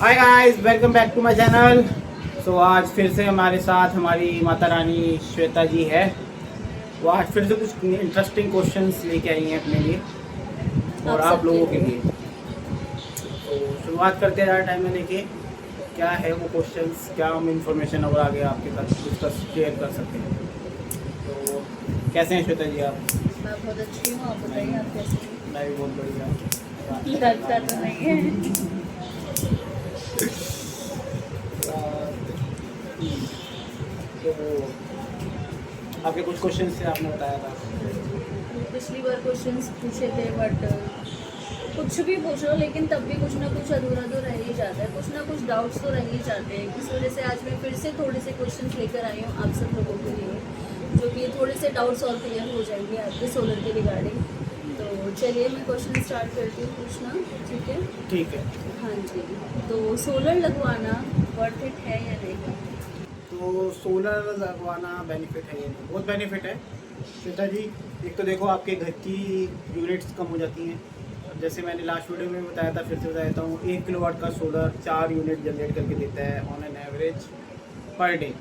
Hi guys, welcome back to my channel. So आज फिर से हमारे साथ हमारी माता रानी श्वेता जी है। वो आज फिर से कुछ इंटरेस्टिंग क्वेश्चंस लेके आई हैं अपने लिए और आप लोगों के लिए। तो शुरुआत करते हैं ज़्यादा टाइम में लेके। क्या है वो क्वेश्चंस, क्या हम इंफॉर्मेशन और आगे आपके साथ डिस्कस शेयर कर सकते हैं। तो कैसे हैं श्वेता जी आप? मैं बहुत अच्छी हूँ। आप बताइए, आप कैसे हैं? मैं भी बहुत बढ़िया। लगता तो नहीं है। तो आपके कुछ क्वेश्चंस थे, आपने बताया था। पिछली बार क्वेश्चंस पूछे थे बट कुछ भी पूछ लो, लेकिन तब भी कुछ ना कुछ अधूरा तो रह ही जाता है, कुछ ना कुछ डाउट्स तो रह ही जाते हैं। इस वजह से आज मैं फिर से थोड़े से क्वेश्चंस लेकर आई हूँ आप सब लोगों के लिए, जो कि थोड़े से डाउट्स और क्लियर हो जाएंगे आपके सोलर के रिगार्डिंग। तो चलिए मैं क्वेश्चन स्टार्ट करती हूँ पूछना, ठीक है? ठीक है। हाँ जी। तो सोलर लगवाना वर्थ इट है या नहीं? तो सोलर लगवाना बेनिफिट है, ये नहीं बहुत बेनिफिट है श्वेता जी। एक तो देखो, आपके घर की यूनिट्स कम हो जाती हैं। अब जैसे मैंने लास्ट वीडियो में बताया था, फिर से बता देता हूँ, 1 किलोवाट का सोलर 4 यूनिट जनरेट करके देता है on an average per day.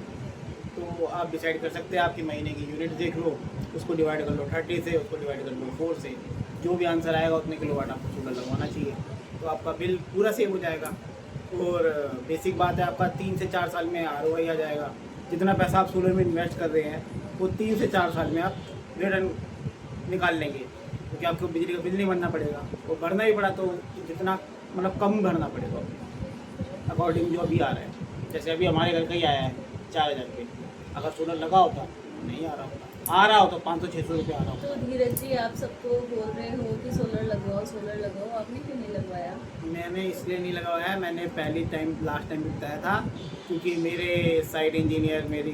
तो आप डिसाइड कर सकते हैं, आपकी महीने की यूनिट देख लो, उसको डिवाइड कर लो 30 से, उसको डिवाइड कर लो 4 से, जो भी आंसर आएगा उतने किलोवाट आपको सोलर लगवाना चाहिए। तो आपका बिल पूरा सेव हो जाएगा। और बेसिक बात है, आपका 3 से 4 साल में ROI आ जाएगा। जितना पैसा आप सोलर में इन्वेस्ट कर रहे हैं वो 3 से 4 साल में आप रिटर्न निकाल लेंगे, क्योंकि आपको बिजली का बिल नहीं भरना पड़ेगा। और भरना ही पड़ा तो जितना मतलब कम भरना पड़ेगा अकॉर्डिंग जो अभी आ रहा है। जैसे अभी हमारे घर का ही आया है 4000 रुपये। अगर सोलर लगा होता नहीं आ रहा होता 500-600 रुपये आ रहा होता। तो धीरज जी, आप सबको बोल रहे हो कि सोलर लगाओ सोलर लगाओ, आपने क्यों नहीं लगवाया? मैंने इसलिए नहीं लगवाया है, मैंने लास्ट टाइम भी बताया था, क्योंकि मेरे साइट इंजीनियर मेरी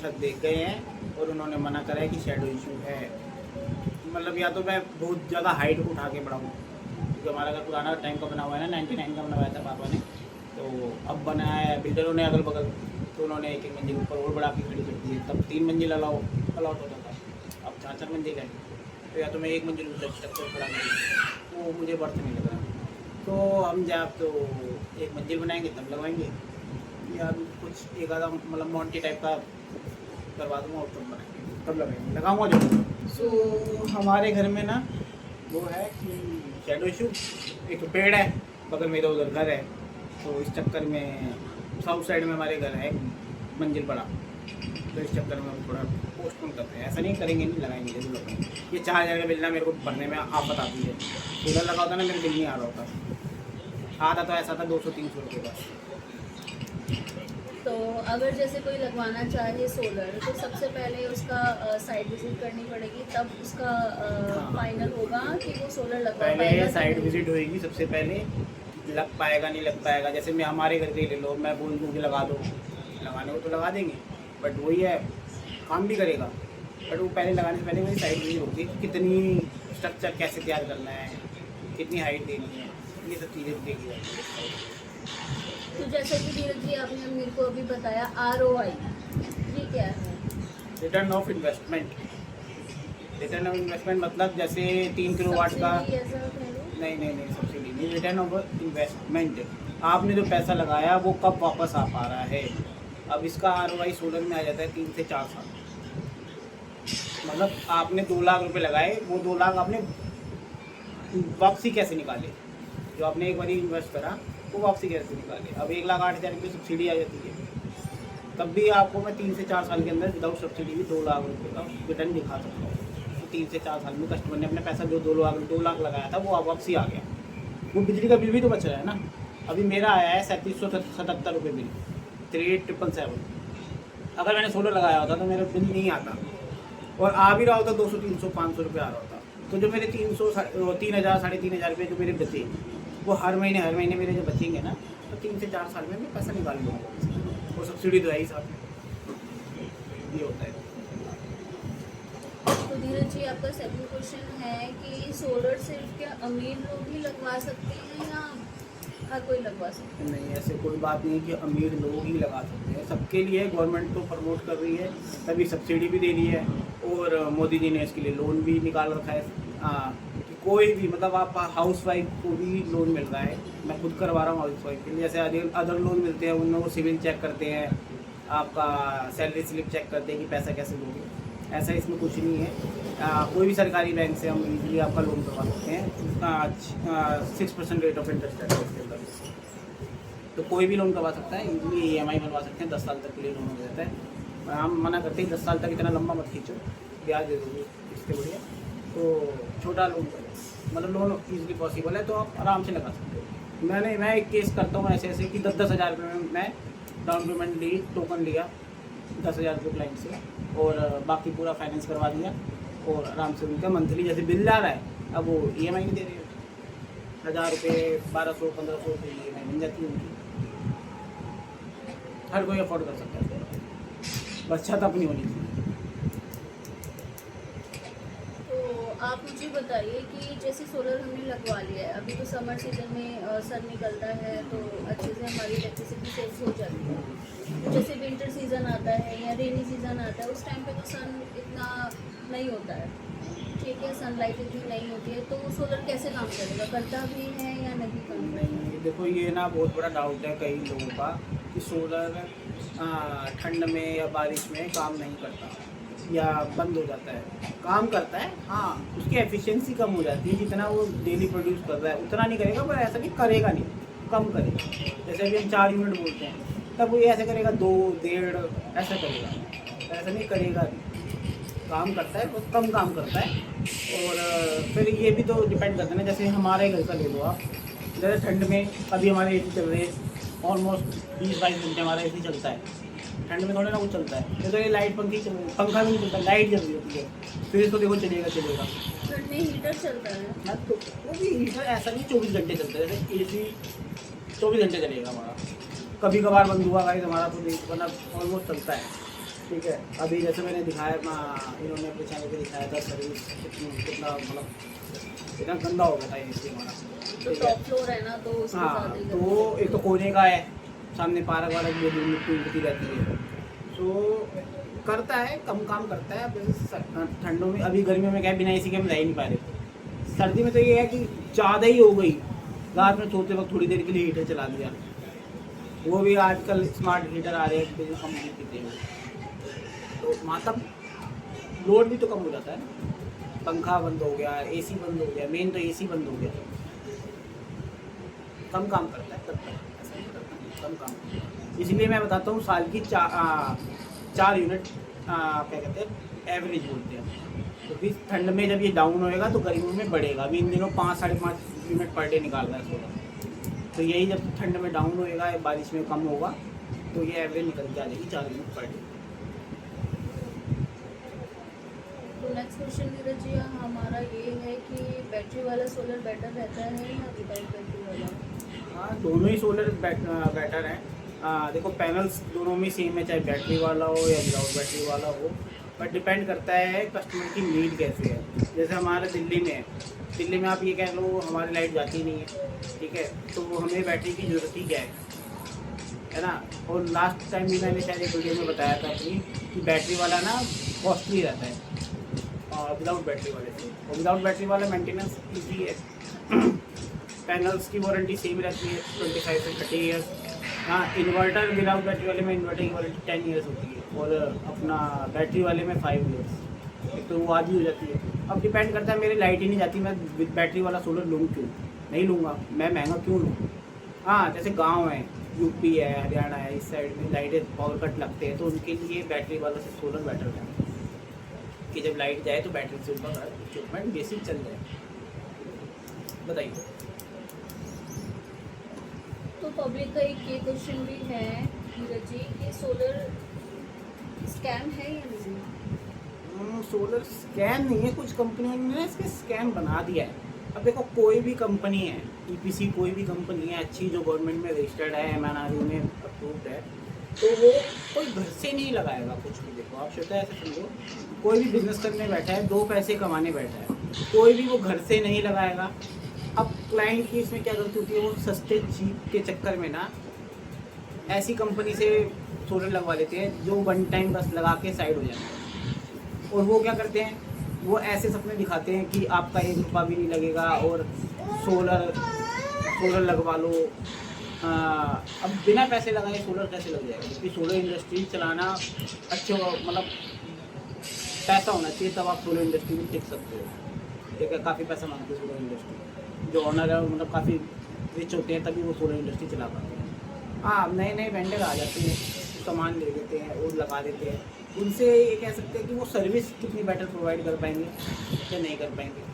छत देख गए हैं और उन्होंने मना करा है कि शेडो इशू है। मतलब या तो मैं बहुत ज़्यादा हाइट को उठा के बढ़ाऊँ, क्योंकि हमारा घर पुराना टाइम का बना हुआ है ना, 99 का बनवाया था पापा ने। तो अब बनाया है बिल्डरों ने अगल बगल, तो उन्होंने एक मंजिल ऊपर और बढ़ा के खड़ी कर दी है। तब 3 मंजिल अलाउट होता था, अब 4-4 मंजिल है। तो या तो मैं एक मंजिल ऊपर स्ट्रक्चर खड़ा करूँ, वो मुझे बर्थ नहीं लग रहा। तो हम जब तो एक मंजिल बनाएंगे तब लगवाएंगे, या कुछ एक आधा मतलब मॉन्टी टाइप का करवा दूँगा और तब बनाएंगे, तब लगाएंगे, लगाऊंगा जो। सो हमारे घर में ना वो है कि शेडो इशू, एक तो पेड़ है बगल में, इधर उधर घर है, तो इस चक्कर में साउथ साइड में हमारे घर है मंजिल बड़ा, तो इस चक्कर में हम थोड़ा पोस्टपोन करते हैं। ऐसा नहीं करेंगे, नहीं लगाएंगे जरूर लगाएंगे। ये 4000 का बिल ना मेरे को भरने में आफत आती है। सोलर लगा होता ना, मेरे बिल नहीं आ रहा होता। आता तो ऐसा था 200-300 रुपये बस। तो अगर जैसे कोई लगवाना चाहे सोलर, तो सबसे पहले उसका साइट विजिट करनी पड़ेगी, तब उसका फाइनल होगा कि वो सोलर लगवा पाएगा। पहले साइट विजिट होएगी सबसे पहले, लग पाएगा नहीं लग पाएगा। जैसे मैं हमारे घर के ले लो, मैं बोल दूँ कि लगा दो, लगाने को तो लगा देंगे, बट वही है, काम भी करेगा, बट वो पहले लगाने से पहले वही साइट विजिट होती है, कितनी स्ट्रक्चर कैसे तैयार करना है, कितनी हाइट देनी है, ये सब चीज़ें देखी जाती है। तो जैसे कि धीरज जी आपने मेरे को अभी बताया ROI, ये क्या है? Return of investment. Return of investment मतलब जैसे 3 किलोवाट का, सब्सिडी ऐसा कह लो? नहीं सब्सिडी नहीं, रिटर्न ऑफ इन्वेस्टमेंट। आपने जो पैसा लगाया वो कब वापस आ पा रहा है। अब इसका ROI सोलर में आ जाता है 3 से 4 साल। मतलब आपने 2 लाख रुपए लगाए, वो 2 लाख आपने वापसी कैसे निकाले, जो आपने एक बार इन्वेस्ट करा वो वापसी कैसे निकाले। अब 1,08,000 की सब्सिडी आ जाती है, तब भी आपको मैं 3 से 4 साल के अंदर विदाउट सब्सिडी भी 2 लाख रुपये का रिटर्न दिखा सकता हूँ। 3 से 4 साल में कस्टमर ने अपना पैसा जो 2 लाख लगाया था वो वापसी आ गया। वो बिजली का बिल भी तो बच रहा है ना। अभी मेरा आया है 3777 रुपये बिल, 3877। अगर मैंने सोलर लगाया होता तो मेरा बिल नहीं आता, और आ भी रहा होता 200-300-500 रुपये आ रहा होता। तो जो मेरे 3,000 3,500 रुपये जो मेरे बचे, वो हर महीने मेरे जो बचेंगे ना, तो 3 से 4 साल में मैं पैसा निकाल लूँगा। वो सब्सिडी तो है ही साथ में, ये होता है। तो धीरज जी आपका सेकंड क्वेश्चन है कि सोलर सिर्फ क्या अमीर लोग ही लगवा सकते हैं या हर कोई लगवा सकता है? नहीं, ऐसे कोई बात नहीं है कि अमीर लोग ही लगा सकते हैं, सबके लिए गवर्नमेंट तो प्रमोट कर रही है, तभी सब्सिडी भी दे रही है, और मोदी जी ने इसके लिए लोन भी निकाल रखा है कि कोई भी मतलब आप हाउस वाइफ को भी लोन मिल रहा है, मैं खुद करवा रहा हूँ हाउस वाइफ के लिए। जैसे अदर लोन मिलते हैं उनमें वो सिविल चेक करते हैं, आपका सैलरी स्लिप चेक करते हैं कि पैसा कैसे दोगे, ऐसा इसमें कुछ नहीं है। कोई भी सरकारी बैंक से हम इजीली आपका लोन करवा सकते हैं। 6% रेट ऑफ इंटरेस्ट है इसके अंदर, तो कोई भी लोन करवा सकता है, इजीली EMI बनवा सकते हैं। 10 साल तक के लिए लोन हो जाता है। हम मना करते हैं 10 साल तक इतना लंबा मत खींचो, ब्याज दे दोगे इसके बढ़िया। तो छोटा लोन मतलब लोन ईजिली पॉसिबल है, तो आप आराम से लगा सकते हो। मैं एक केस करता हूँ ऐसे कि 10-10 हज़ार रुपये में मैं डाउन पेमेंट ली, टोकन लिया 10,000 रुपये क्लाइंट से, और बाकी पूरा फाइनेंस करवा दिया, और आराम से उनका मंथली जैसे बिल जा रहा है, अब वो EMI नहीं दे रहे, 1,000 रुपये 1200-1500 रुपये EMI मिल जाती है उनकी। हर कोई अफोर्ड कर सकता है, बस छत अपनी होनी चाहिए। आप मुझे बताइए कि जैसे सोलर हमने लगवा लिया है, अभी तो समर सीजन में सन निकलता है तो अच्छे से हमारी इलेक्ट्रिसिटी सेल्स हो जाती है। जैसे विंटर सीज़न आता है या रेनी सीज़न आता है, उस टाइम पे तो सन इतना नहीं होता है, ठीक है, सनलाइट इतनी नहीं होती है, तो सोलर कैसे काम करेगा, करता भी है या नहीं काम करेगा? देखो ये ना बहुत बड़ा डाउट है कई लोगों का कि सोलर ठंड में या बारिश में काम नहीं करता या बंद हो जाता है। काम करता है, हाँ, उसकी एफिशिएंसी कम हो जाती है, जितना वो डेली प्रोड्यूस कर रहा है उतना नहीं करेगा, पर ऐसा नहीं करेगा नहीं, कम करेगा। जैसे अभी हम 4 यूनिट बोलते हैं, तब वो ये ऐसे करेगा 2, 1.5 ऐसा करेगा, ऐसा नहीं करेगा नहीं। काम करता है, वो कम काम करता है। और फिर ये भी तो डिपेंड करता है ना, जैसे हमारे घर का ले लो आप, जैसे ठंड में अभी हमारे AC चल रहे हैं, ऑलमोस्ट 20-22 घंटे हमारा AC चलता है। ठंड में थोड़ा ना कुछ चलता है, तो ये लाइट पंखी चल रही है, पंखा भी नहीं चलता, लाइट जल रही होती है, फिर इसको देखो चलेगा। ठंड में हीटर चलता है हाँ, तो वो भी हीटर ऐसा नहीं 24 घंटे चलता है, जैसे AC 24 घंटे चलेगा हमारा, कभी कभार बंद हुआ गाइस हमारा, तो वरना ऑलमोस्ट चलता है, ठीक है। अभी जैसे मैंने दिखाया, इन्होंने अपने चैनल पर दिखाया था सर्विस कितना मतलब इतना गंदा हो गया था AC हमारा, तो टॉप फ्लोर है ना, तो उसके हाँ। साथ ही तो एक तो कोने का है, सामने पार्क वाला जो मिट्टी उड़ती रहती है, तो करता है, कम काम करता है। अब जैसे ठंडों में, अभी गर्मियों में क्या है, बिना AC के हम रह ही नहीं पा रहे। सर्दी में तो ये है कि ज़्यादा ही हो गई, रात में सोते वक्त थोड़ी देर के लिए हीटर चला दिया, वो भी आजकल स्मार्ट हीटर आ रहे हैं, बिजली कम नहीं पीते हैं, तो मतलब लोड भी तो कम हो जाता है ना। पंखा बंद हो गया, AC बंद हो गया, मेन तो AC बंद हो गया, कम काम करता है, करता है, ऐसा नहीं करता नहीं, कम काम। इसलिए मैं बताता हूँ साल की 4 यूनिट क्या कहते हैं एवरेज बोलते हैं। तो फिर ठंड में जब ये डाउन होएगा तो गर्मियों में बढ़ेगा। अभी इन दिनों 5-5.5 यूनिट पर डे निकाल रहा है सोलर, तो यही जब ठंड में डाउन होएगा, बारिश में कम होगा, तो ये एवरेज निकल के आ जाएगी 4 यूनिट पर डे। तो नेक्स्ट क्वेश्चन नीरज जी हमारा ये है कि बैटरी वाला सोलर बेटर रहता है या विदाउट बैटरी वाला? हाँ, दोनों ही सोलर बेटर हैं। देखो पैनल्स दोनों में सेम है, चाहे बैटरी वाला हो या विदाउट बैटरी वाला हो, बट डिपेंड करता है कस्टमर की नीड कैसे है। जैसे हमारे दिल्ली में है, दिल्ली में आप ये कह लो हमारी लाइट जाती नहीं है, ठीक है, तो हमें बैटरी की ज़रूरत ही क्या है ना। और लास्ट टाइम भी मैंने शायद एक वीडियो में बताया था अपनी कि बैटरी वाला ना कॉस्टली रहता है विदाउट बैटरी वाले से, और विदाउट बैटरी वाला मेंटेनेंस ईजी है। पैनल्स की वारंटी सेम रहती है 25 से 30 ईयर्स। हाँ, इन्वर्टर विदाउट बैटरी वाले में इन्वर्टर की वारंटी 10 ईयर्स होती है, और अपना बैटरी वाले में 5 ईयर्स, एक तो वो आधी हो जाती है। अब डिपेंड करता है, मेरी लाइट ही नहीं जाती, मैं विद बैटरी वाला सोलर लूँ क्यों, नहीं लूँगा, मैं महंगा क्यों लूँ। हाँ, जैसे गाँव है, यूपी है, हरियाणा है, इस साइड में लाइटें पावर कट लगते हैं, तो उनके लिए बैटरी वाला से सोलर बेटर है कि जब लाइट जाए तो बैटरी से उनका इक्विपमेंट बेसिक चल जाए। बताइए। तो पब्लिक का एक ये क्वेश्चन भी है नीरज जी कि सोलर स्कैम है या नहीं? सोलर स्कैम नहीं है, कुछ कंपनियों ने इसके स्कैम बना दिया है। अब देखो कोई भी कंपनी है, EPC कोई भी कंपनी है अच्छी जो गवर्नमेंट में रजिस्टर्ड है, MNRE में अप्रूव्ड है, तो वो कोई घर से नहीं लगाएगा कुछ भी। देखो आप श्वेता ऐसे समझो, कोई भी बिजनेस करने बैठा है, 2 पैसे कमाने बैठा है, कोई भी वो घर से नहीं लगाएगा। अब क्लाइंट की इसमें क्या गलती होती है, वो सस्ते चीप के चक्कर में ना ऐसी कंपनी से सोलर लगवा लेते हैं जो 1 टाइम बस लगा के साइड हो जाते हैं। और वो क्या करते हैं, वो ऐसे सपने दिखाते हैं कि आपका 1 रुपया भी नहीं लगेगा और सोलर सोलर लगवा लो। अब बिना पैसे लगाए सोलर कैसे लग जाएगा? क्योंकि सोलर इंडस्ट्री चलाना अच्छे मतलब पैसा होना चाहिए, तब आप सोलर इंडस्ट्री में टिक सकते हो। ठीक है, काफ़ी पैसा मांगती है सोलर इंडस्ट्री। जो ऑनर है मतलब काफ़ी रिच होते हैं, तभी वो सोलर इंडस्ट्री चला पाते हैं। हाँ, नए नए वेंडर आ जाते हैं, सामान ले लेते हैं और लगा देते हैं। उनसे ये कह सकते हैं कि वो सर्विस कितनी बेटर प्रोवाइड कर पाएंगे या नहीं कर पाएंगे।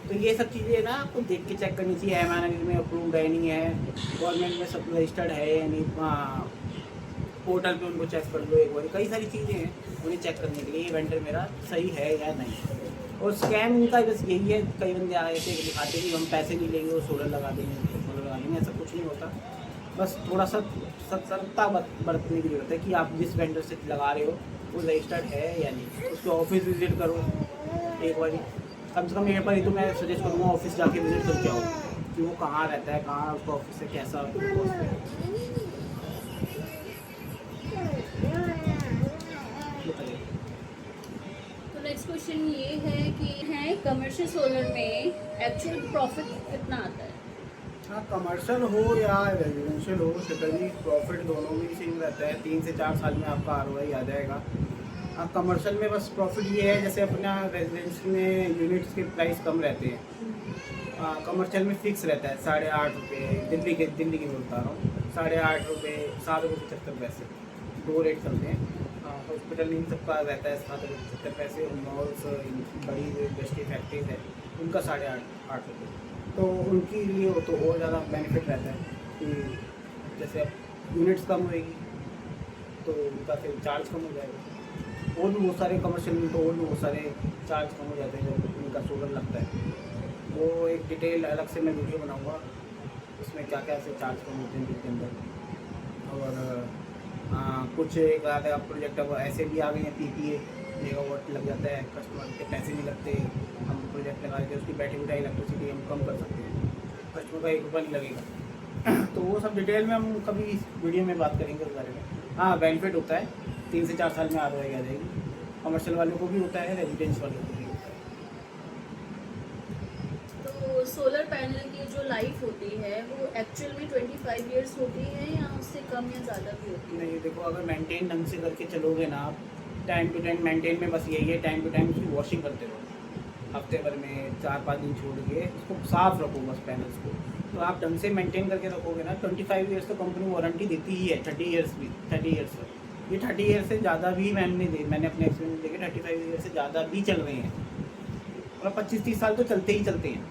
तो ये सब चीज़ें ना आपको देख के चेक करनी चाहिए, एमआरएन में अप्रूव्ड है नहीं है, गवर्नमेंट में सब रजिस्टर्ड है या नहीं, पोर्टल पे उनको चेक कर लो एक बार। कई सारी चीज़ें हैं उन्हें चेक करने के लिए, ये वेंडर मेरा सही है या नहीं। और स्कैम इनका बस यही है, कई बंदे आए थे दिखाते कि हम पैसे नहीं लेंगे और सोलर लगा देंगे, सोलर लगा देंगे। ऐसा कुछ नहीं होता। बस थोड़ा सा सतर्कता बरतने की जरूरत है कि आप जिस वेंडर से लगा रहे हो वो रजिस्टर्ड है या नहीं। उसके ऑफिस विजिट करो एक बार, कम से कम यहाँ पर ही तो मैं सजेस्ट करूँगा ऑफिस जाके विजिट करके आओ कि वो कहाँ रहता है, कहाँ उसका ऑफिस है, कैसा बताइए। तो नेक्स्ट क्वेश्चन ये है कमर्शियल सोलर में एक्चुअल प्रॉफिट कितना आता है? हाँ, कमर्शियल हो या रेजिडेंशियल हो, शीतल प्रॉफिट दोनों में ही सेम रहता है। 3 से 4 साल में आपका ROI आ जाएगा। हाँ, कमर्शियल में बस प्रॉफिट ये है, जैसे अपना रेजिडेंशियल में यूनिट्स के प्राइस कम रहते हैं, कमर्शियल में फिक्स रहता है 8.5 रुपये। दिल्ली की बोलता रहा हूँ, 8.5 रुपये, 7.75 2 रेट चलते हैं। हॉस्पिटल इन सबका रहता है 7.75। मॉल्स, बड़ी इंडस्ट्री फैक्ट्रीज है, उनका 8.5 रुपये। तो उनके लिए वो तो और ज़्यादा बेनिफिट रहता है कि जैसे अब यूनिट्स कम होएगी तो उनका फिर चार्ज कम हो जाएगा। और भी बहुत सारे कमर्शियल में तो और भी बहुत सारे चार्ज कम हो जाते हैं जब उनका सोलर लगता है। वो एक डिटेल अलग से मैं वीडियो बनाऊंगा, उसमें क्या क्या से चार्ज कम होते हैं बिल के अंदर। और कुछ एक आधा प्रोजेक्ट अब ऐसे भी आ गए हैं, PPA मेगावाट लग जाता है, कस्टमर के पैसे नहीं लगते, हम प्रोजेक्ट लगा देते हैं, उसकी बैटरी बिठाई इलेक्ट्रिसिटी हम कम कर सकते हैं, कस्टमर का 1 रुपया नहीं लगेगा। तो वो सब डिटेल में हम कभी इस वीडियो में बात करेंगे उस बारे में। हाँ, बेनिफिट होता है, 3 से 4 साल में ROI आ जाएगी। कमर्शियल वालों को भी होता है, रेजिडेंस वालों को भी होता है। तो सोलर पैनल की जो लाइफ होती है वो एक्चुअल में 25 इयर्स होती है या उससे कम या ज़्यादा भी होती है? नहीं, देखो, अगर मेंटेन ढंग से करके चलोगे ना आप, टाइम टू टाइम मेंटेन में बस यही है, टाइम टू टाइम उसकी वॉशिंग करते रहो, हफ्ते भर में 4-5 दिन छोड़ के उसको साफ़ रखो बस पैनल्स को। तो आप ढंग से मेंटेन करके रखोगे ना, 25 ईयर्स तो कंपनी वारंटी देती ही है, 30 ईयर्स तक। ये 30 ईयर्स से ज़्यादा भी मैंने अपने एक्सपीरियंस देखे, 35 ईयर्स से ज़्यादा भी चल रहे हैं, और 25-30 साल तो चलते ही चलते हैं।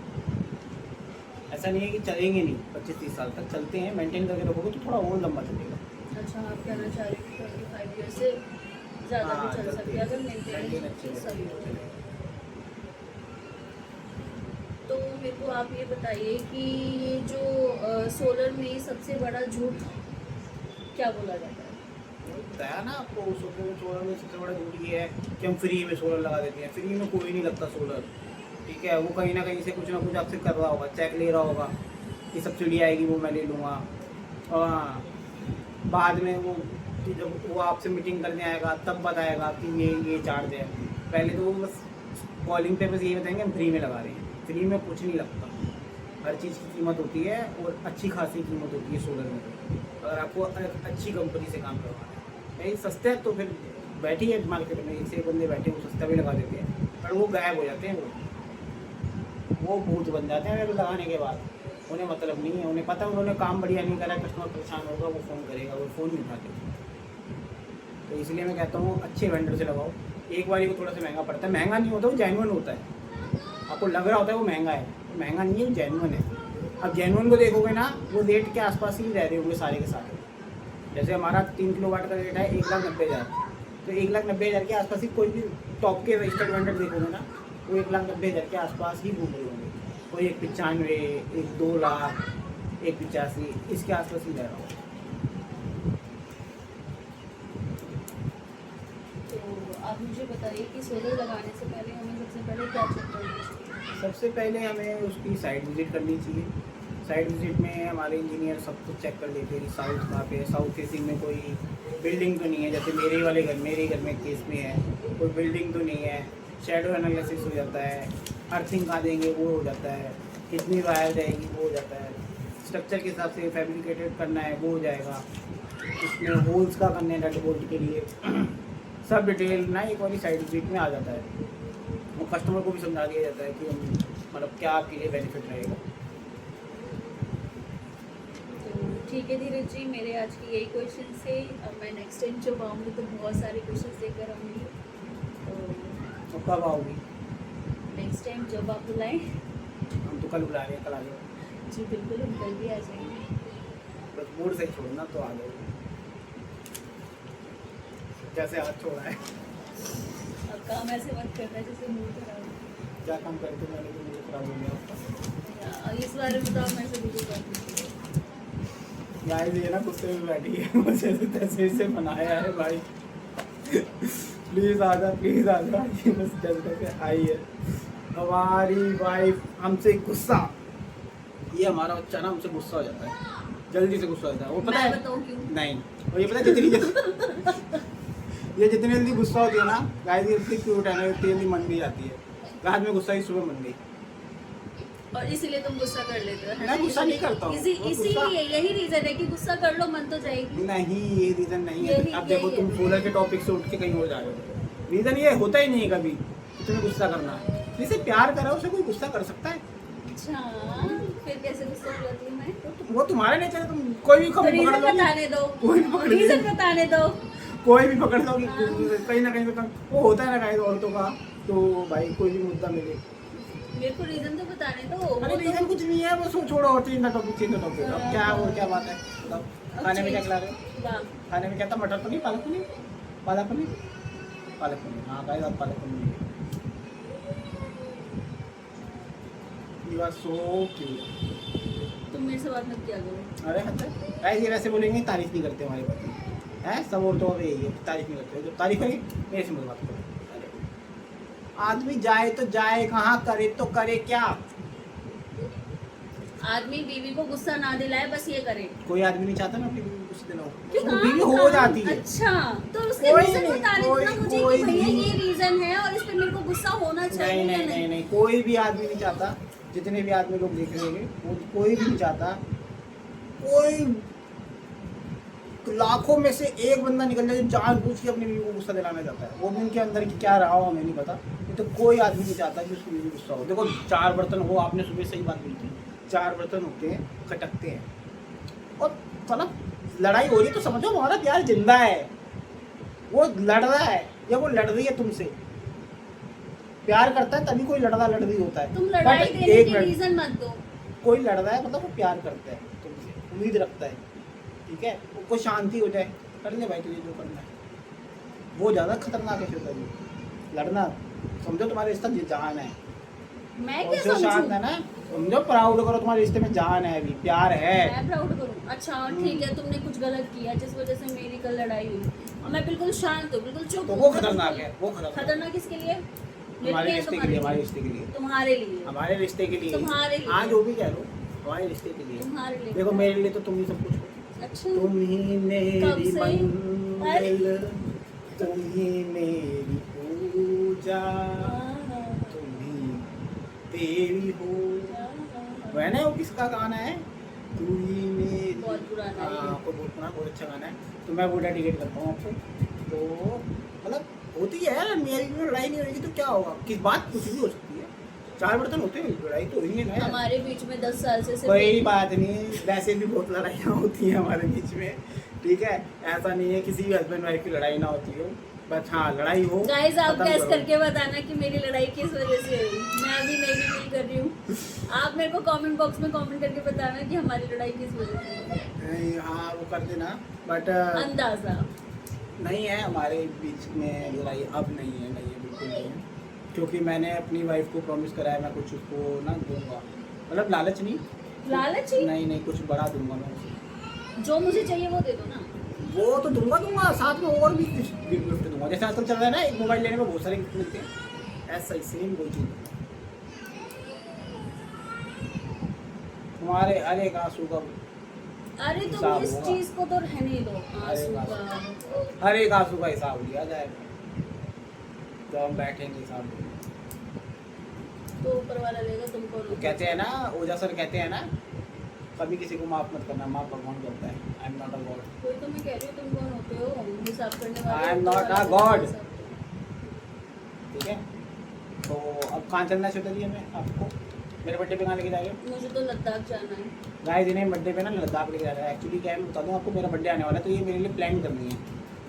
ऐसा नहीं है कि चलेंगे नहीं, 25-30 साल तक चलते हैं। मेंटेन करके रखोगे तो थोड़ा और लंबा चलेगा। अच्छा, आप कहना चाह रहे हैं 25 ईयर्स से ज़्यादा भी चल सकती है अगर मेंटेन अच्छे सही हो। तो मेरे को आप ये बताइए कि ये जो सोलर में सबसे बड़ा झूठ क्या बोला जाता है? बताया ना आपको, सोलर में सबसे बड़ा झूठ ये है कि हम फ्री में सोलर लगा देते हैं। फ्री में कोई नहीं लगता सोलर, ठीक है। वो कहीं ना कहीं से कुछ ना कुछ आपसे कर रहा होगा, चेक ले रहा होगा कि सब्सिडी आएगी वो मैं ले लूँगा। और हाँ, बाद में वो जब वो आपसे मीटिंग करने आएगा तब बताएगा कि ये चार्ज है। पहले तो वो बस कॉलिंग पे बस यही बताएंगे हम फ्री में लगा रहे हैं। फ्री में कुछ नहीं लगता, हर चीज़ की कीमत होती है और अच्छी खासी कीमत होती है सोलर में। अगर आपको अच्छी कंपनी से काम करवाना है, यही सस्ते है तो फिर बैठी है मार्केट में, एक बंदे बैठे वो सस्ता भी लगा देते हैं, पर वो गायब हो जाते हैं, वो भूत बन जाते हैं फिर लगाने के बाद। उन्हें मतलब नहीं है, उन्हें पता है उन्होंने काम बढ़िया नहीं करा, कस्टमर परेशान होगा, वो फ़ोन करेगा, वो फ़ोन नहीं उठाते। तो इसलिए मैं कहता हूँ अच्छे वेंडर से लगाओ। एक बारी को थोड़ा सा महंगा पड़ता है, महंगा नहीं होता, वो जेन्युइन होता है। आपको लग रहा होता है वो महंगा है, महंगा नहीं है, वो जेन्युइन है। अब जेन्युइन को देखोगे ना, वो रेट के आसपास ही रह रहे होंगे सारे के सारे। जैसे हमारा 3 किलोवाट का रेट है 1,90,000, तो 1,90,000 के आसपास ही कोई भी टॉप के रजिस्टर्ड वेंडर देखोगे ना, वो 1,90,000 के आसपास ही घूम रहे होंगे। कोई 1,95,000, एक 2 लाख, 1,85,000, इसके आसपास ही रह रहा होगा। तो आप मुझे बताइए कि सोलर लगाने से पहले हमें सबसे पहले क्या चेक करना चाहिए? सबसे पहले हमें उसकी साइट विजिट करनी चाहिए। साइट विजिट में हमारे इंजीनियर सब कुछ चेक कर लेते हैं कि साउथ कहाँ पे है, साउथ फेसिंग में कोई बिल्डिंग तो नहीं है। जैसे मेरे ही घर में केस में है, कोई बिल्डिंग तो नहीं है, शेडो एनालिसिस हो जाता है, अर्थिंग कहाँ देंगे वो हो जाता है, कितनी वायर जाएगी वो हो जाता है, स्ट्रक्चर के हिसाब से फैब्रिकेटेड करना है वो हो जाएगा, इसमें होल्स का करने हैं नट बोल्ट के लिए सब डिटेल ना एक वाली साइड वीक में आ जाता है। वो कस्टमर को भी समझा दिया जाता है कि मतलब क्या आपके लिए बेनिफिट रहेगा। तो ठीक है धीरज जी, मेरे आज की यही क्वेश्चन थे। अब मैं नेक्स्ट टाइम जब आऊँगी तो बहुत सारे क्वेश्चन लेकर आऊँगी। तो कब आओगी? नेक्स्ट टाइम जब आप बुलाएं। हम तो कल बुला रहे हैं, कल आ जाओ। जी बिल्कुल, हम कल भी आ जाएंगे। बस मूड से छोड़ना तो आ जाओगे, जैसे हाथ छोड़ा है। अब काम ऐसे मत करना जैसे मूड खराब हो। क्या काम करते मैंने तो मूड खराब हो गया आपका। इस बारे में तो आप मेरे से बिल्कुल बात नहीं करें। यार ये ना गुस्से में बैठी है, मुझे तो तैसे से बनाया है भाई। प्लीज़ आजा, प्लीज़ आजा। ये बस जल्द से आई है हमारी वाइफ हमसे गुस्सा। ये हमारा बच्चा ना हमसे गुस्सा हो जाता है, जल्दी से गुस्सा हो जाता है। वो पता मैं है बताऊँ क्यों? नहीं, और ये पता है जितनी जल्दी ये जितनी जल्दी गुस्सा होती है ना गाइस, ये इतनी क्यूट है ना, इतनी जल्दी मन भी जाती है। रात में गुस्सा ही सुबह मन गई। और इसीलिए तुम गुस्सा कर लेते हो। मैं गुस्सा नहीं करता हूँ। इसीलिए यही रीजन है कि गुस्सा कर लो मन तो जाएगी। नहीं, ये रीजन नहीं है। यही- अब देखो यही तुम है। सोलर के टॉपिक से उठ के कहीं हो जा रहे हो। रीजन ये होता ही नहीं है कभी कि तुम्हें गुस्सा करना है। जिसे प्यार करा उसे कोई गुस्सा कर सकता है? अच्छा, फिर कैसे गुस्सा हो जाती हूँ मैं? तो वो तुम्हारा नेचर है, तुम कोई भी तो पकड़ रीजन दो, बताने दो। कोई भी पकड़ रीजन दो, बताने दो। कोई भी पकड़ दो कि हाँ। कहीं ना कहीं तो वो होता है ना गाइस औरतों का। तो भाई कोई भी मुद्दा मिले, मेरे को रीजन तो बताने दो। अरे वो रीजन कुछ नहीं है, बस वो छोड़ो और चेंज टॉपिक। अब क्या और क्या बात है बताओ। अब खाने में क्या change- खिला रहे हो? वाह, खाने में क्या था? मटर पनीर, पालक पनीर, पालक पनीर, पालक पनीर। हाँ गाइस आप palak paneer. You are so cute. तुम मेरे से बात मत किया करो। अरे अच्छा गाइस, ये वैसे बोलेंगे तारीफ नहीं करते हमारे पति हैं, सब औरतों का यही है, तारीफ नहीं करते। जो तारीफ करेंगे मेरे से मत बात करो। अरे आदमी जाए तो जाए कहाँ, करे तो करे क्या? आदमी बीवी को गुस्सा ना दिलाए, बस ये करे। कोई आदमी नहीं चाहता ना अपनी बीवी को कुछ दिलाओ, क्यों? उसको बीवी हो कहाँ? जाती है। अच्छा, तो उसके कोई रीजन नहीं, बताने दो ना कोई- मुझे कोई कि भैया नहीं। ये रीजन है और इस पे मेरे को गुस्सा होना चाहिए नहीं या नहीं नहीं नहीं, कोई भी आदमी नहीं चाहता। जितने भी आदमी लोग देख रहे होंगे वो कोई भी नहीं चाहता। कोई लाखों में से एक बंदा निकल जाए जो जानबूझ के अपनी बीवी को गुस्सा दिलाना चाहता है। वो भी उनके अंदर की क्या रहा हो हमें नहीं पता, ये तो कोई आदमी नहीं चाहता कि उसकी बीवी गुस्सा हो। देखो 4 बर्तन हो, आपने सुबह सही बात बोली थी, 4 बर्तन होते हैं, खटकते हैं और मतलब लड़ाई हो रही है तो समझो हमारा प्यार जिंदा है। वो लड़ रहा है या वो लड़ रही है तुमसे, प्यार करता है तभी कोई लड़ रही होता है। तुम लड़ाई But देने एक की मिनट, रीजन मत दो। कोई लड़ रहा है मतलब वो प्यार करता है तुमसे, उम्मीद रखता है, ठीक है? उसको शांति हो जाए, कर ले भाई तुझे जो करना है। वो ज़्यादा खतरनाक है फिर कभी लड़ना। समझो तुम्हारे रिश्ता जान है, मैं और क्या जो शांत समझूं? है ना, समझो प्राउड करो, तुम्हारे रिश्ते में जान है, अभी प्यार है। मैं प्राउड करूं? अच्छा ठीक है, तुमने कुछ गलत किया जिस वजह से मेरी कल लड़ाई हुई और मैं बिल्कुल शांत हूँ, बिल्कुल चुप तो हूँ। वो खतरनाक है, वो खतरनाक है। खतरनाक किसके लिए? मेरे हमारे लिए, रिश्ते के तुम्हारे लिए, हमारे रिश्ते के लिए, तुम्हारे लिए, हमारे रिश्ते के लिए, तुम्हारे लिए। हाँ जो भी कह लो, हमारे रिश्ते के लिए। तुम्हारे लिए। देखो मेरे लिए तो तुम ही सब कुछ हो। अच्छा, तुम ही कब मेरी से? मंगल, तुम ही मेरी पूजा, तुम ही देवी हो। वो है ना, वो किसका गाना है? तू ही मेरी, बहुत पुराना है ये। हाँ आपको बहुत पुराना, बहुत अच्छा गाना है। तो मैं वो डेडिकेट करता हूँ आपको। तो मतलब होती है यार, मेरी में लड़ाई नहीं होगी तो क्या होगा? किस बात कुछ भी हो सकती है, 4 बर्तन होते हैं, लड़ाई तो होगी ना यार। हमारे बीच में 10 साल से सिर्फ कोई बात नहीं, वैसे भी बहुत लड़ाइयाँ होती हैं हमारे बीच में, ठीक है? ऐसा नहीं है किसी भी हस्बैंड वाइफ की लड़ाई ना होती हो, बस हाँ लड़ाई हो। गाइस आप खत्म गैस करो। करके बताना कि मेरी लड़ाई किस वजह से हुई। मैं अभी नहीं रिवील कर रही हूँ। आप मेरे को कमेंट बॉक्स में कमेंट करके बताना कि हमारी लड़ाई किस वजह से हुई। नहीं, हाँ वो कर देना, बट अंदाजा। नहीं है हमारे बीच में लड़ाई, अब नहीं है, नहीं है, बिल्कुल नहीं है। क्योंकि मैंने अपनी वाइफ को प्रॉमिस करा है मैं कुछ उसको ना दूंगा, मतलब लालच नहीं, लालच ही? नहीं नहीं, कुछ बड़ा दूंगा मैं उसे। जो मुझे चाहिए वो दे दो ना। वो तो दूंगा, साथ में और भी गिफ्ट दूंगा। जैसे आजकल चल रहा है ना, एक मोबाइल लेने में बहुत सारे गिफ्ट मिलते हैं, ऐसा ही सेम कोई चीज़। तुम्हारे हर एक आंसू का, अरे तुम हिसाब इस होगा। चीज को तो रहने दो। आंसू अरे का। हर एक आंसू का हिसाब लिया जाएगा। तो हम बैठेंगे सामने। तो ऊपर वाला लेगा, तुम कौन हो? कहते हैं ना, ओझा सर कहते हैं ना, कभी किसी को माफ मत करना, माफ भगवान करता है। I am not a God. वही तो मैं कह रही हूँ, तुम कौन होते हो हिसाब करने वाले? I am ऊपर not वाला a तो god. हिसाब तो। ठीक है, तो अब कहाँ चलना है श्वेता जी हमें आपको? मेरे बर्थडे पे कहाँ लेके जा रहे हो? मुझे तो लद्दाख जाना है। गाइस इन्हें बर्थडे पे ना लद्दाख लेके जा रहा है। एक्चुअली क्या है, मैं बता दूँ आपको, मेरा बर्थडे आने वाला है, तो ये मेरे लिए प्लान करनी है,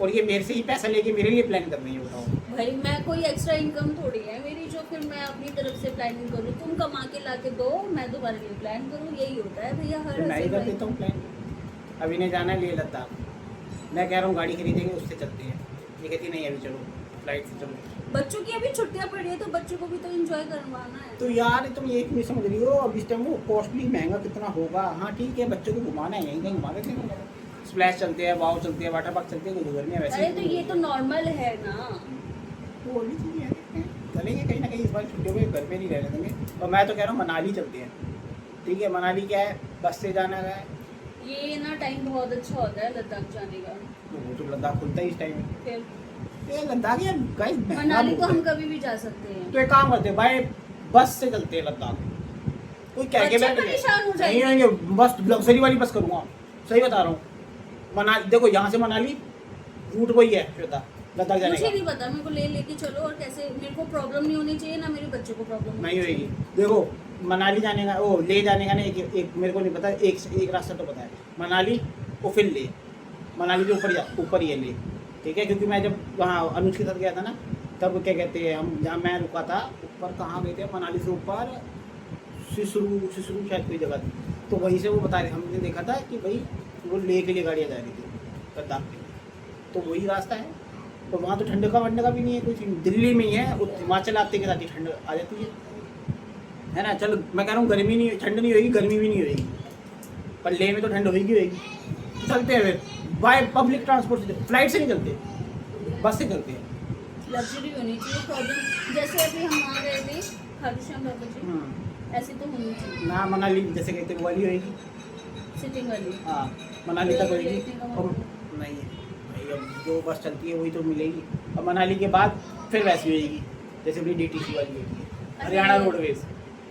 और ये मेरे से ही पैसा लेके मेरे लिए प्लान करनी है। बताओ भाई मैं कोई एक्स्ट्रा इनकम थोड़ी है मेरी जो फिर मैं अपनी तरफ से प्लानिंग करूँ। तुम कमा के ला के दो, मैं तुम्हारे लिए प्लान करूँ, यही होता है भैया हर तो मैं ही हस्बैंड कर वाइफ। देता हूँ प्लान। अब इन्हें जाना है लिए लद्दाख, मैं कह रहा हूँ गाड़ी खरीदेंगे उससे चलते हैं। ये कहती नहीं अभी चलो फ्लाइट से चलो। बच्चों की अभी छुट्टियां पड़ी है तो बच्चों को भी तो एंजॉय करवाना है। तो यार तुम ये नहीं समझ रही हो, अब इस टाइम वो कॉस्टली महंगा कितना होगा। हाँ ठीक है, बच्चों को घुमाना है, यहीं कहीं घुमा देते हैं, स्प्लैश चलते हैं, वाव चलते हैं, वाटर पार्क चलते हैं, कोई घर में वैसे अरे तो ये तो नॉर्मल है ना। वो भी चीज़ें हैं, चलेंगे कहीं ना कहीं इस बार छुट्टियों में, घर पे नहीं रहने देंगे। और मैं तो कह रहा हूँ मनाली चलते हैं। ठीक है, मनाली क्या है, बस से जाना है, ये ना टाइम बहुत अच्छा होता है लद्दाख जाने का। वो तो लद्दाख खुलता है इस टाइम में। फिर ये लद्दाख यार गाइस मनाली को हम कभी भी जा सकते हैं। तो एक काम करते हैं भाई, बस से चलते हैं लद्दाख। कोई कह के बच्चे बैठ परेशान हो नहीं जाएंगे। होंगे, बस लग्जरी वाली बस करूँगा, सही बता रहा हूँ। मनाली देखो, यहाँ से मनाली रूट वही है श्वेता, लद्दाख जाने मुझे का। नहीं पता, मेरे को लेके चलो, और कैसे मेरे को प्रॉब्लम नहीं होनी चाहिए, ना मेरे बच्चों को प्रॉब्लम नहीं होगी। देखो मनाली जाने का, वो ले जाने का ना, एक मेरे को नहीं पता, एक रास्ता तो पता है, मनाली और फिर ले, मनाली के ऊपर ही है ले। ठीक है, क्योंकि मैं जब वहाँ अनुज के साथ गया था ना, तब क्या कहते हैं, हम जहाँ मैं रुका था ऊपर, कहाँ गए थे, मनाली से ऊपर सिसरू शायद कोई जगह थी, तो वहीं से वो बता रहे, हमने देखा था कि भाई वो ले के लिए गाड़ियाँ जा रही थी लद्दाख के लिए, तो वही रास्ता है। तो वहाँ तो ठंड का भी नहीं है कुछ, दिल्ली में ही है, हिमाचल आते के साथ ही ठंड आ जाती है ना। चलो मैं कह रहा हूँ गर्मी नहीं, ठंड नहीं होगी, गर्मी भी नहीं होगी, पर लेह में तो ठंड होगी। तो चलते हैं फिर बाय पब्लिक ट्रांसपोर्ट से, फ्लाइट से नहीं चलते, बस से चलते हैं। लग्जरी होनी चाहिए, प्रॉब्लम जैसे अभी हम वहाँ गए थे खाटू श्याम बाबा जी, ऐसी तो होनी चाहिए ना मनाली जैसे कहते वो वाली होएगी, सिटिंग वाली। हाँ मनाली तक होएगी। देखने का और मौका। नहीं भाई, अब जो बस चलती है वही तो मिलेगी, और मनाली के बाद फिर वैसी होएगी जैसे अपनी DTC वाली होती है, हरियाणा रोडवेज,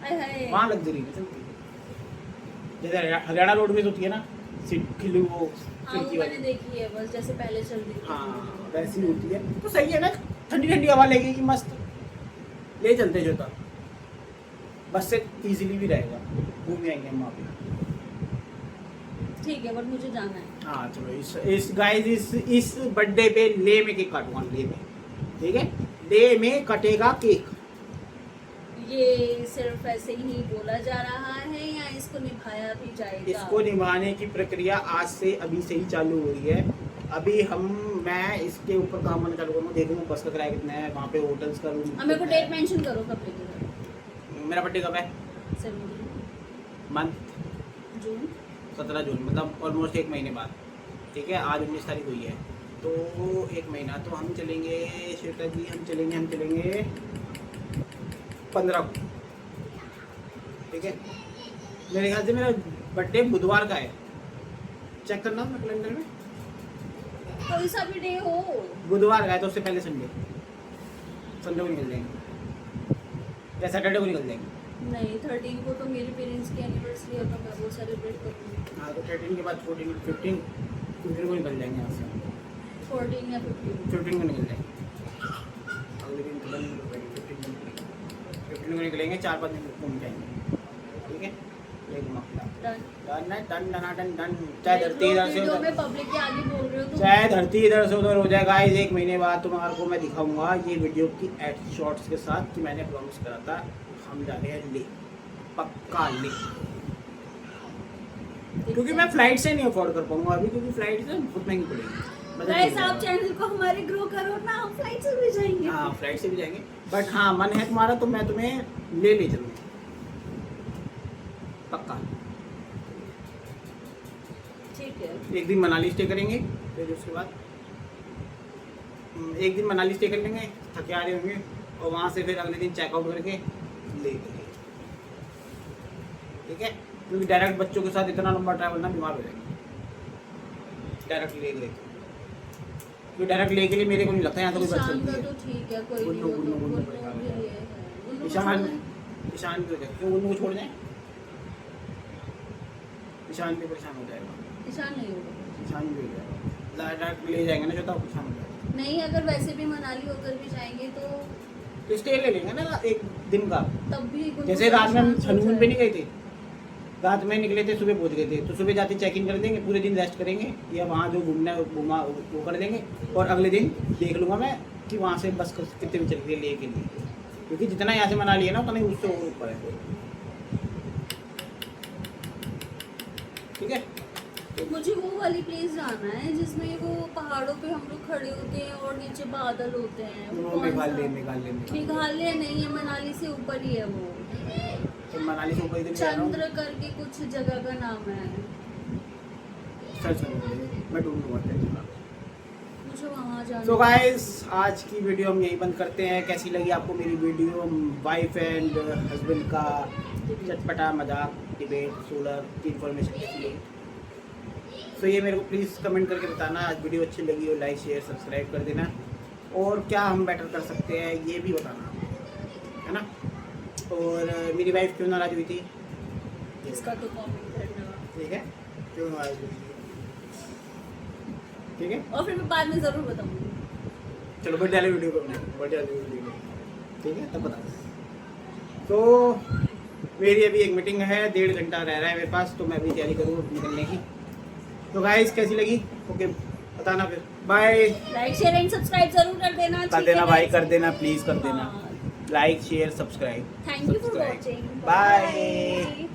आय हाय। वहाँ लग्जरी में चलती है। जैसे हरियाणा रोडवेज होती है ना, सीट खिली वो हाँ वो खिड़की मैंने वाली, देखी है, बस जैसे पहले चल रही थी। हाँ वैसी होती है। तो सही है ना, ठंडी ठंडी हवा लगेगी मस्त, ले चलते जो था, बस से इजीली भी रहेगा, घूम आएंगे हम वहाँ पे। ठीक है, बट मुझे जाना है। हाँ चलो, इस गाइस इस बर्थडे पे ले में केक काटूंगा, ले में, ठीक है, ले में कटेगा केक। ये सिर्फ ऐसे ही बोला जा रहा है या इसको निभाया भी जाएगा? इसको निभाने की प्रक्रिया आज से अभी से ही चालू हो रही है। अभी मैं इसके ऊपर काम करना चालू करूँगा, देखूंगा बस का किराया कितना है, वहाँ पे होटल्स का रूम। मेरे को डेट मेंशन करो कब लेके मेरा बर्थडे कब है? 7 मंथ जून। 17 जून, मतलब ऑलमोस्ट 1 महीने बाद। ठीक है, आज 19 तारीख हुई है, तो 1 महीना। तो हम चलेंगे श्वेता जी, हम चलेंगे 15 को। ठीक है, मेरे ख्याल से मेरा बर्थडे बुधवार का है, चेक करना अपने कैलेंडर में, कोई सा भी डे हो। बुधवार का है, तो उससे पहले संडे को निकल जाएंगे या सैटरडे को निकल जाएंगे। नहीं 13 को तो मेरे पेरेंट्स की एनिवर्सरी है, तो मैं वो सेलिब्रेट करूँगी। हाँ तो 13 के बाद 14 15 को निकल जाएंगे यहाँ से, 14 या 15। 15 को निकल जाएंगे, अगले दिन 15 को निकलेंगे, 4-5 दिन घूम जाएंगे। ठीक है, एक महीना डन। डन। चाहे धरती इधर से वीडियो उधर, में पब्लिक के आगे बोल रहे हो तुम। चाहे धरती इधर से उधर हो जाए गाइस, 1 महीने बाद तुम्हारे को मैं दिखाऊंगा ये वीडियो की एड शॉर्ट्स के साथ कि मैंने प्रॉमिस करा था हम जा रहे हैं ले, पक्का ले। क्योंकि मैं फ्लाइट से नहीं अफोर्ड कर पाऊंगा अभी, क्योंकि फ्लाइट से बहुत महंगी पड़ेगी। गाइस आप चैनल को हमारे ग्रो करो ना, हम फ्लाइट से भी जाएंगे। हाँ फ्लाइट से भी जाएंगे, बट हाँ मन है तुम्हारा तो मैं तुम्हें ले चलूँगा पक्का। ठीक है। एक दिन मनाली स्टे करेंगे, फिर उसके बाद एक दिन मनाली स्टे कर लेंगे, थके आ रहे होंगे, और वहाँ से फिर अगले दिन चेकआउट करके ले लेंगे। ठीक है, क्योंकि डायरेक्ट बच्चों के साथ इतना लंबा ट्रैवल ना, बीमार हो जाएंगे डायरेक्ट ले गए। कि डायरेक्ट लेके लिए मेरे को नहीं लगता यहाँ तो कोई बच ईशान सकती का है। तो ठीक है, कोई नहीं, गुन्नू, वो तो गुन्नू, गुन्नू गुन्नू परेशान के है। लिए है। गुन्नू को ईशान छोड़ दें। ईशान क्यों क्यों उन्नू को छोड़ जाए? ईशान भी परेशान हो जाएगा। ईशान नहीं होगा। ईशान भी हो जाएगा, डायरेक्ट ले जाएंगे ना जो परेशान हो जाएगा। नहीं, अगर वैसे भी मनाली होकर भी जाएंगे तो तो स्टे ले लेंगे ना एक दिन का। तब भी गुन्नू जैसे रात में हम परेशान हो हनीमून पे नहीं जाए। गए थे, रात में निकले थे, सुबह पहुंच गए थे, तो सुबह जाते चेक इन कर देंगे, पूरे दिन रेस्ट करेंगे या वहाँ जो घूमना है घूमा वो कर देंगे, और अगले दिन देख लूँगा मैं कि वहाँ से बस कितने में चल रही है ले के लिए, क्योंकि जितना यहाँ से मनाली है ना उतना ही उससे ऊपर है। ठीक है, मुझे वो वाली प्लेस जाना है जिसमें वो पहाड़ों पे हम लोग खड़े होते हैं और नीचे बादल होते हैं। वो वो कौन सा? मेघालय मेघालय नहीं है, मनाली से ऊपर ही है वो। तो मनाली से ऊपर इधर जा रहा हूँ, चंद्र करके कुछ जगह का नाम है। सर्च करूँगा मैं, ढूंढूंगा। मुझे वहाँ जाना सो गाइस, आज की वीडियो हम यहीं बंद करते हैं। कैसी लगी आपको मेरी वीडियो? वाइफ एंड हस्बैंड का चटपटा मजाक, डिबेट, सोलर की इन्फॉर्मेशन कैसी लगी? तो ये मेरे को प्लीज़ कमेंट करके बताना। आज वीडियो अच्छी लगी हो लाइक शेयर सब्सक्राइब कर देना, और क्या हम बेटर कर सकते हैं ये भी बताना, है ना। और मेरी वाइफ क्यों नाराज़ हुई थी? इसका तो कमेंट करना। ठीक है, क्यों नाराज़ हुई थी? ठीक है, और फिर मैं बाद में ज़रूर बताऊँगी। चलो बर्थडे वाली वीडियो को ठीक है तब बताओ। तो मेरी अभी एक मीटिंग है, 1.5 घंटा रह रहा है मेरे पास, तो मैं अभी तैयारी करूँ निकलने की। तो गाइस कैसी लगी ओके बताना, फिर bye. Like share and subscribe जरूर कर देना। कर देना भाई, कर देना प्लीज़, कर देना हाँ। Like share subscribe. Thank you for watching. Bye.